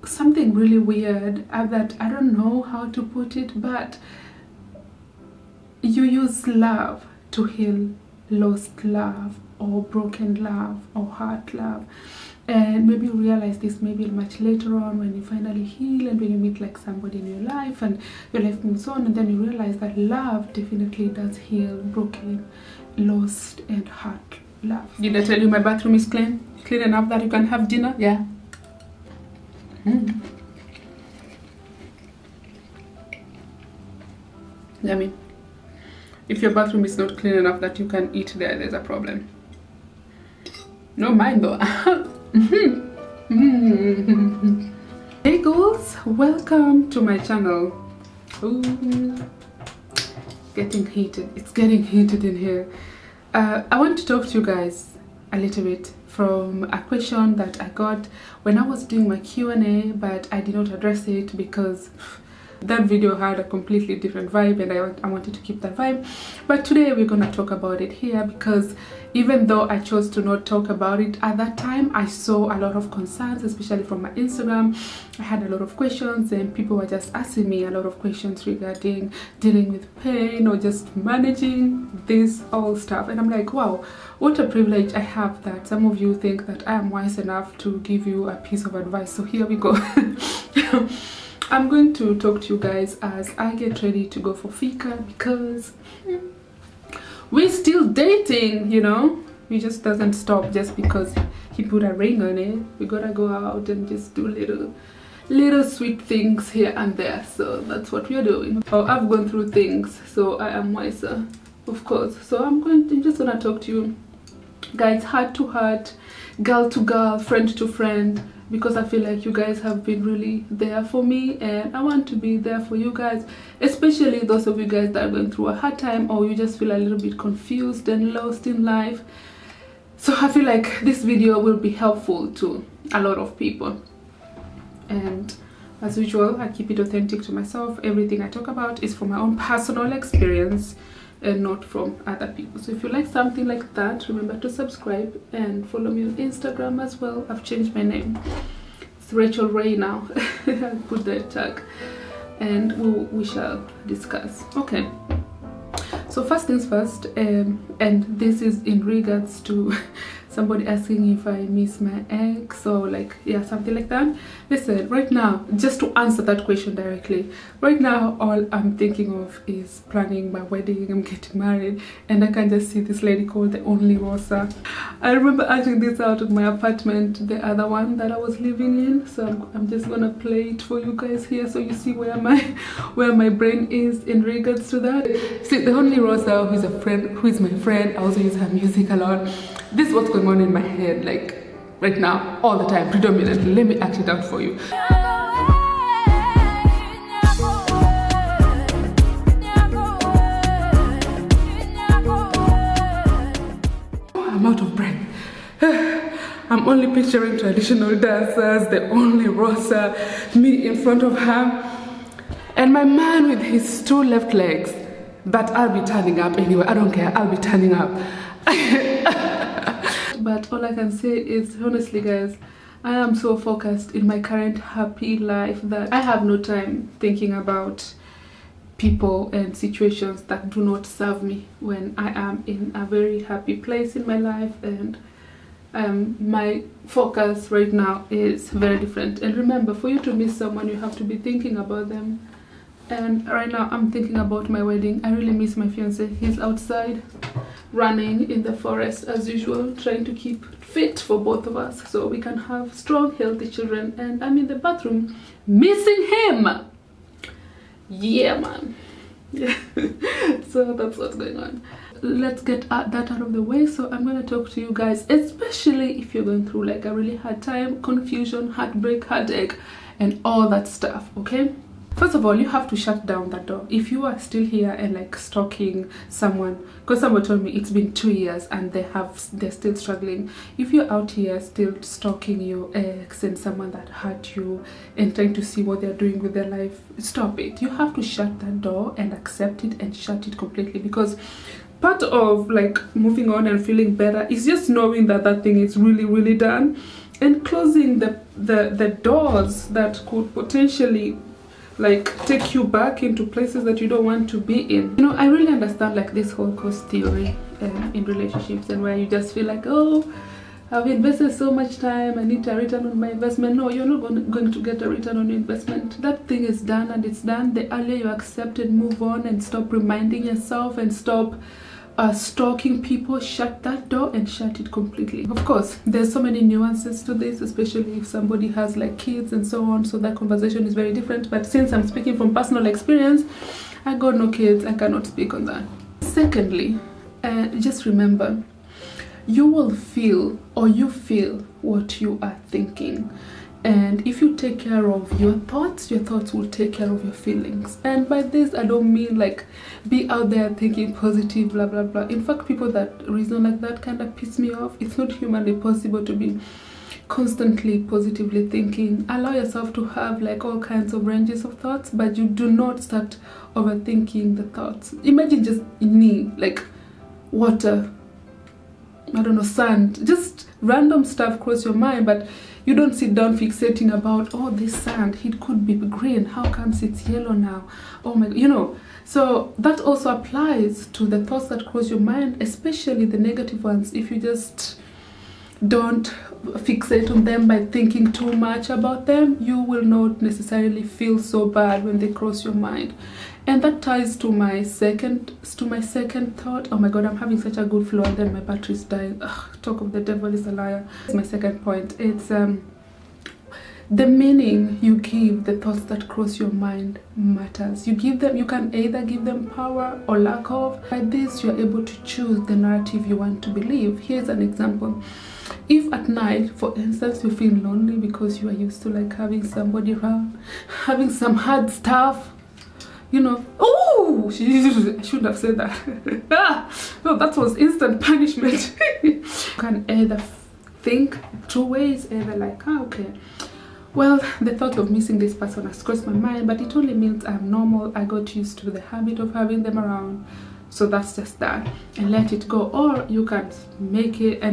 something really weird that I don't know how to put it, but you use love to heal lost love or broken love or hurt love. And maybe you realize this maybe much later on when you finally heal and when you meet like somebody in your life and your life moves on, and then you realize that love definitely does heal broken, lost and hurt love. Did I tell you my bathroom is clean? Clean enough that you can have dinner? Yeah. I mean, if your bathroom is not clean enough that you can eat there, there's a problem. No mind though. Hey girls, welcome to my channel. Ooh, getting heated. It's getting heated in here. I want to talk to you guys a little bit from a question that I got when I was doing my Q&A, but I did not address it because that video had a completely different vibe and I wanted to keep that vibe. But today we're gonna talk about it here because even though I chose to not talk about it at that time, I saw a lot of concerns, especially from my Instagram. I had a lot of questions and people were just asking me a lot of questions regarding dealing with pain or just managing this whole stuff. And I'm like, wow, what a privilege I have that some of you think that I am wise enough to give you a piece of advice. So here we go. I'm going to talk to you guys as I get ready to go for fika because we're still dating, you know. We just doesn't stop just because he put a ring on it. We gotta go out and just do little sweet things here and there. So that's what we're doing. Oh, I've gone through things, so I am wiser, of course. So I'm just gonna talk to you guys heart to heart, girl to girl, friend to friend, because I feel like you guys have been really there for me and I want to be there for you guys, especially those of you guys that are going through a hard time or you just feel a little bit confused and lost in life. So I feel like this video will be helpful to a lot of people, and as usual I keep it authentic to myself. Everything I talk about is from my own personal experience and not from other people. So if you like something like that, remember to subscribe and follow me on Instagram as well. I've changed my name, it's Rachel Ray now. I'll put that tag and we shall discuss. Okay, so first things first, and this is in regards to somebody asking if I miss my ex or like, yeah, something like that. Listen, right now, just to answer that question directly, right now all I'm thinking of is planning my wedding. I'm getting married and I can just see this lady called the only Rosa. I remember acting this out of my apartment, the other one that I was living in. So I'm just gonna play it for you guys here so you see where my brain is in regards to that. See, the only Rosa, who is my friend, I also use her music a lot. This is what's going on in my head, like right now, all the time, predominantly. Let me act it out for you. I'm out of breath. I'm only picturing traditional dancers, the only Rosa, me in front of her, and my man with his two left legs. But I'll be turning up anyway. I don't care. I'll be turning up. But all I can say is, honestly guys, I am so focused in my current happy life that I have no time thinking about people and situations that do not serve me when I am in a very happy place in my life. And my focus right now is very different. And remember, for you to miss someone, you have to be thinking about them. And right now I'm thinking about my wedding. I really miss my fiance. He's outside running in the forest as usual, trying to keep fit for both of us so we can have strong, healthy children. And I'm in the bathroom missing him. Yeah, man. Yeah. So that's what's going on. Let's get that out of the way. So I'm going to talk to you guys, especially if you're going through like a really hard time, confusion, heartbreak, heartache and all that stuff. Okay, first of all, you have to shut down that door. If you are still here and like stalking someone, because someone told me it's been 2 years and they're still struggling. If you're out here still stalking your ex and someone that hurt you and trying to see what they're doing with their life, stop it. You have to shut that door and accept it and shut it completely, because part of like moving on and feeling better is just knowing that that thing is really done. and closing the doors that could potentially like take you back into places that you don't want to be in. You know, I really understand like this whole cost theory in relationships, and where you just feel like, oh, I've invested so much time, I need a return on my investment. No, you're not going to get a return on your investment. That thing is done and it's done. The earlier you accept and move on and stop reminding yourself and stop stalking people, shut that door and shut it completely. Of course, there's so many nuances to this, especially if somebody has like kids and so on, so that conversation is very different. But since I'm speaking from personal experience, I got no kids, I cannot speak on that. Secondly, just remember, you will feel, or you feel what you are thinking. And if you take care of your thoughts will take care of your feelings. And by this, I don't mean like be out there thinking positive, blah, blah, blah. In fact, people that reason like that kind of piss me off. It's not humanly possible to be constantly positively thinking. Allow yourself to have like all kinds of ranges of thoughts, but you do not start overthinking the thoughts. Imagine just me, like water, I don't know, sand, just random stuff cross your mind, but you don't sit down fixating about, oh, this sand, it could be green, how comes it's yellow now? Oh my God, you know. So that also applies to the thoughts that cross your mind, especially the negative ones. If you just don't fixate on them by thinking too much about them, you will not necessarily feel so bad when they cross your mind. And that ties to my second thought. Oh my God, I'm having such a good flow and then my battery's dying. Ugh, talk of the devil is a liar. It's my second point. It's the meaning you give the thoughts that cross your mind matters. You can either give them power or lack of. By this, you're able to choose the narrative you want to believe. Here's an example. If at night, for instance, you feel lonely because you are used to like having somebody around, having some hard stuff, you know, oh, I shouldn't have said that. No, that was instant punishment. You can either think two ways, either like, okay, well, the thought of missing this person has crossed my mind, but it only means I'm normal. I got used to the habit of having them around, so that's just that, and let it go. Or you can make it,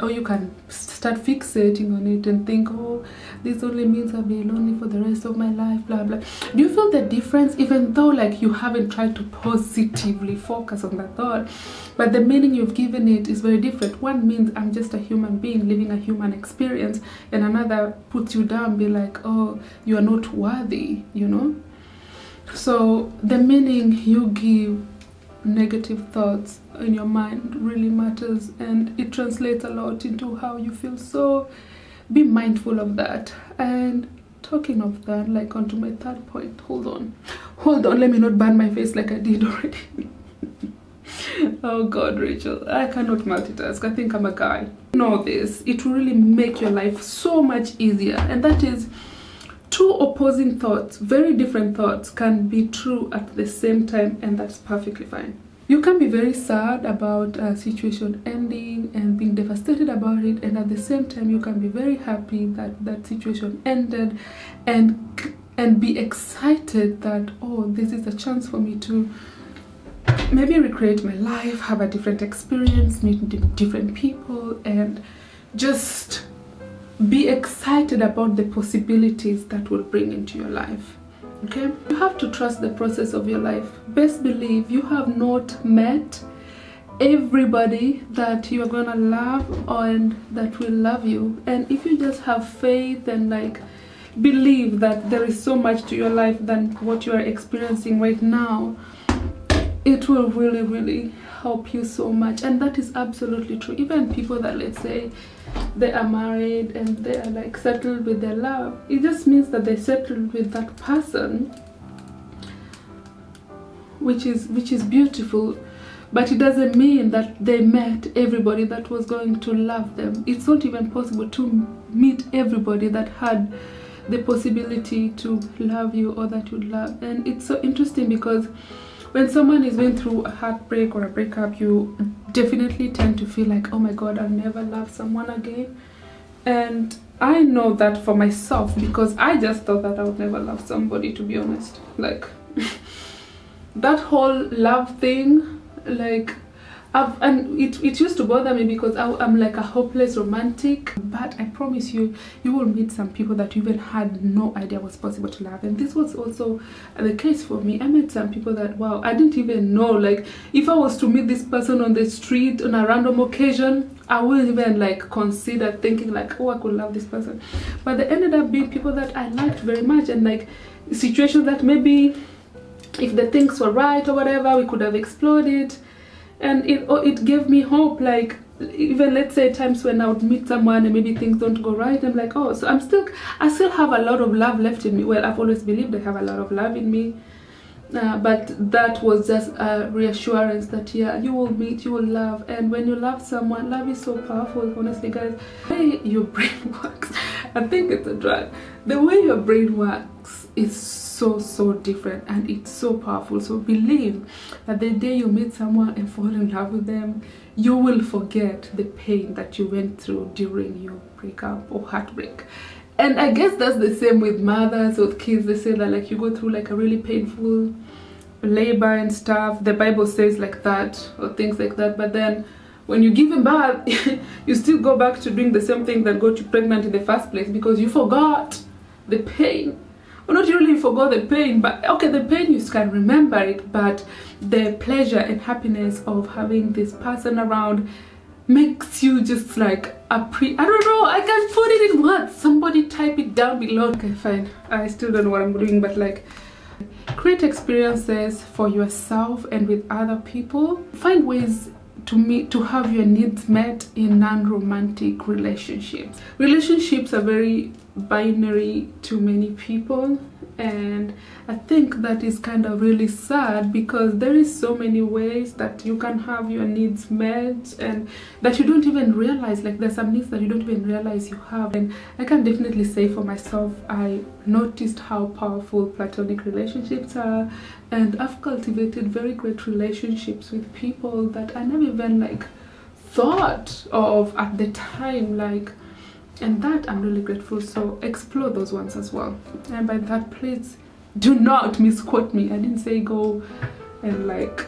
or you can start fixating on it and think, oh, this only means I'll be lonely for the rest of my life, blah blah. Do you feel the difference? Even though like you haven't tried to positively focus on that thought, but the meaning you've given it is very different. One means I'm just a human being living a human experience, and another puts you down, be like, oh, you are not worthy, you know. So the meaning you give negative thoughts in your mind really matters, and it translates a lot into how you feel. So be mindful of that. And talking of that, like onto my third point, hold on, let me not burn my face like I did already. Oh God, Rachel, I cannot multitask. I think I'm a guy. Know this, it will really make your life so much easier, and that is, two opposing thoughts, very different thoughts, can be true at the same time, and that's perfectly fine. You can be very sad about a situation ending and being devastated about it, and at the same time you can be very happy that that situation ended, and be excited that, oh, this is a chance for me to maybe recreate my life, have a different experience, meet different people, and just be excited about the possibilities that will bring into your life. Okay, you have to trust the process of your life. Best believe you have not met everybody that you are gonna love and that will love you, and if you just have faith and like believe that there is so much to your life than what you are experiencing right now, it will really, really help you so much. And that is absolutely true. Even people that, let's say, they are married and they are like settled with their love, it just means that they settled with that person, which is beautiful, but it doesn't mean that they met everybody that was going to love them. It's not even possible to meet everybody that had the possibility to love you or that would love. And it's so interesting because when someone is going through a heartbreak or a breakup, you definitely tend to feel like, oh my God, I'll never love someone again. And I know that for myself, because I just thought that I would never love somebody, to be honest. Like that whole love thing, like and it used to bother me because I'm like a hopeless romantic. But I promise you, you will meet some people that you even had no idea was possible to love. And this was also the case for me. I met some people that, wow, I didn't even know. Like, if I was to meet this person on the street on a random occasion, I wouldn't even like consider thinking like, oh, I could love this person. But they ended up being people that I liked very much, and like situations that maybe if the things were right or whatever, we could have explored it. And it gave me hope. Like, even let's say times when I would meet someone and maybe things don't go right, I'm like, oh, so I still have a lot of love left in me. Well, I've always believed I have a lot of love in me, but that was just a reassurance that, yeah, you will meet, you will love. And when you love someone, love is so powerful. Honestly, guys, the way your brain works, I think it's a drug. The way your brain works is so different, and it's so powerful. So believe that the day you meet someone and fall in love with them, you will forget the pain that you went through during your breakup or heartbreak. And I guess that's the same with mothers or kids. They say that like you go through like a really painful labor and stuff, the Bible says like that, or things like that, but then when you give birth you still go back to doing the same thing that got you pregnant in the first place, because you forgot the pain. Well, not really forgot the pain, but okay, the pain you can remember it, but the pleasure and happiness of having this person around makes you just like I don't know, I can't put it in words. Somebody type it down below. Okay, fine, I still don't know what I'm doing, but like, create experiences for yourself and with other people. Find ways to have your needs met in non-romantic relationships. Relationships are very binary to many people, and I think that is kind of really sad, because there is so many ways that you can have your needs met and that you don't even realize. Like, there's some needs that you don't even realize you have. And I can definitely say for myself, I noticed how powerful platonic relationships are, and I've cultivated very great relationships with people that I never even like thought of at the time, like, and that I'm really grateful. So explore those ones as well. And by that, please do not misquote me. I didn't say go and like,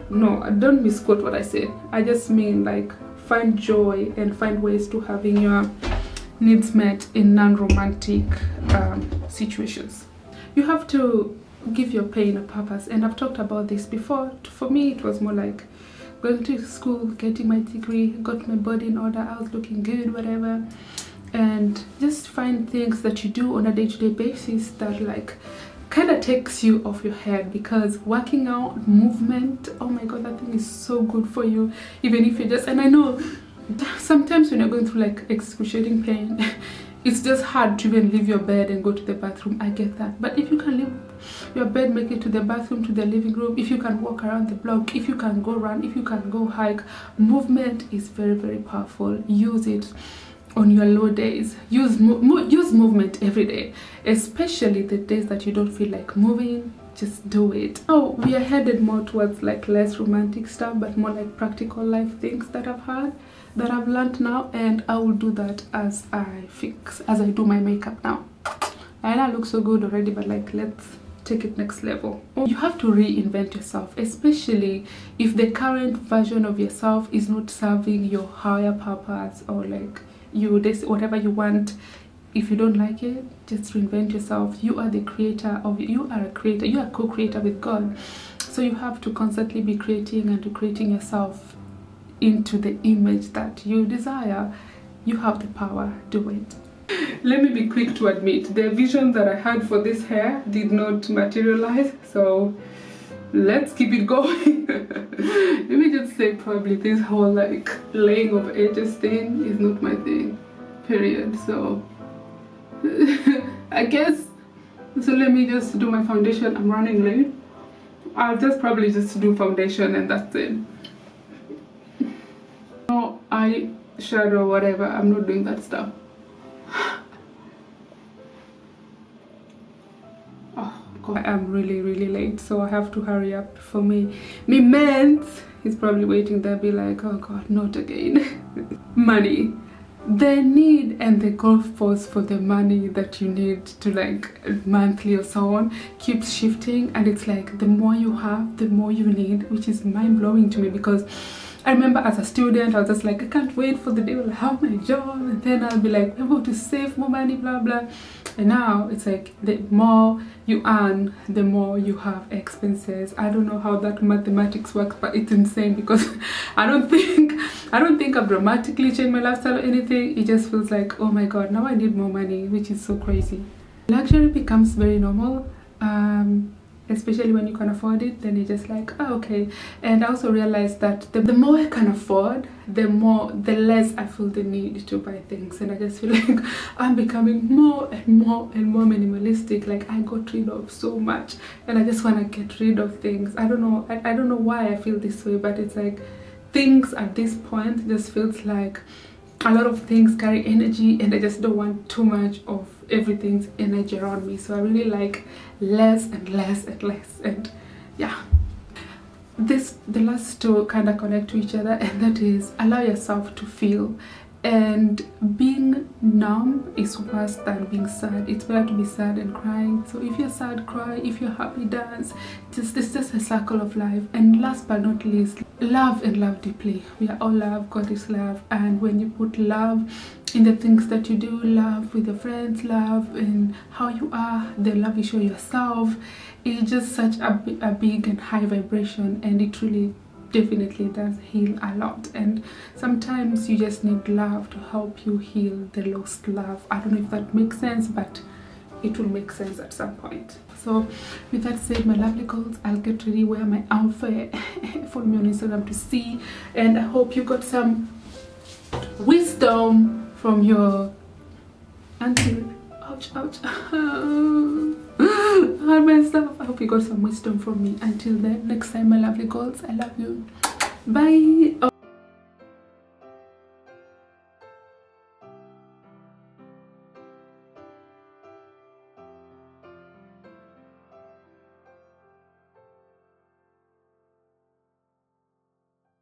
no, don't misquote what I said. I just mean like find joy and find ways to having your needs met in non-romantic situations. You have to give your pain a purpose, and I've talked about this before. For me, it was more like going to school, getting my degree, got my body in order, I was looking good, whatever. And just find things that you do on a day-to-day basis that like kind of takes you off your head, because working out, movement, oh my god, that thing is so good for you. Even if you just, and I know sometimes when you're going through like excruciating pain, it's just hard to even leave your bed and go to the bathroom. I get that. But if you can leave your bed, make it to the bathroom, to the living room, if you can walk around the block, if you can go run, if you can go hike, movement is very powerful. Use it on your low days. Use movement every day, especially the days that you don't feel like moving. Just do it. So we are headed more towards like less romantic stuff, but more like practical life things that I've learned now, and I will do that as I do my makeup now. And I look so good already, but like, let's take it next level. You have to reinvent yourself, especially if the current version of yourself is not serving your higher purpose, or like whatever you want. If you don't like it, just reinvent yourself. You are the creator of, you are a creator, you are a co-creator with God. So you have to constantly be creating and creating yourself into the image that you desire. You have the power, do it. Let me be quick to admit, the vision that I had for this hair did not materialize, so let's keep it going. Let me just say, probably this whole like laying of edges thing is not my thing, period. So I guess, so let me just do my foundation. I'm running late. I'll just probably just do foundation and that's it. No eyeshadow, whatever, I'm not doing that stuff. Oh god, I am really late, so I have to hurry up for me. Me man, he's probably waiting there, be like, oh god, not again. Money. the need and the goalpost for the money that you need to like monthly or so on keeps shifting, and it's like the more you have, the more you need, which is mind-blowing to me, because I remember as a student I was just like, I can't wait for the day I'll have my job and then I'll be like able to save more money, blah blah. And now it's like the more you earn, the more you have expenses. I don't know how that mathematics works, but it's insane, because I don't think I've dramatically changed my lifestyle or anything. It just feels like, oh my god, now I need more money, which is so crazy. Luxury becomes very normal, especially when you can afford it. Then you're just like, oh, okay. And I also realized that the more I can afford, the less I feel the need to buy things. And I just feel like I'm becoming more and more minimalistic. Like I got rid of so much and I just want to get rid of things. I don't know why I feel this way, but it's like things at this point just feels like a lot of things carry energy, and I just don't want too much of everything's energy around me. So I really like less and less and less. And yeah, the last two kind of connect to each other, and that is allow yourself to feel. And being numb is worse than being sad. It's better to be sad and crying. So if you're sad, cry. If you're happy, dance. It's just a circle of life. And last but not least, love, and love deeply. We are all love. God is love. And when you put love in the things that you do, love with your friends, love in how you are, the love you show yourself, it's just such a big and high vibration, and it really definitely does heal a lot. And sometimes you just need love to help you heal the lost love. I don't know if that makes sense, but it will make sense at some point. So with that said, my lovely girls, I'll get ready, wear my outfit. Follow me on Instagram to see, and I hope you got some wisdom from your auntie. Ouch, ouch. I messed up. I hope you got some wisdom from me. Until then, next time, my lovely girls, I love you. Bye. Oh,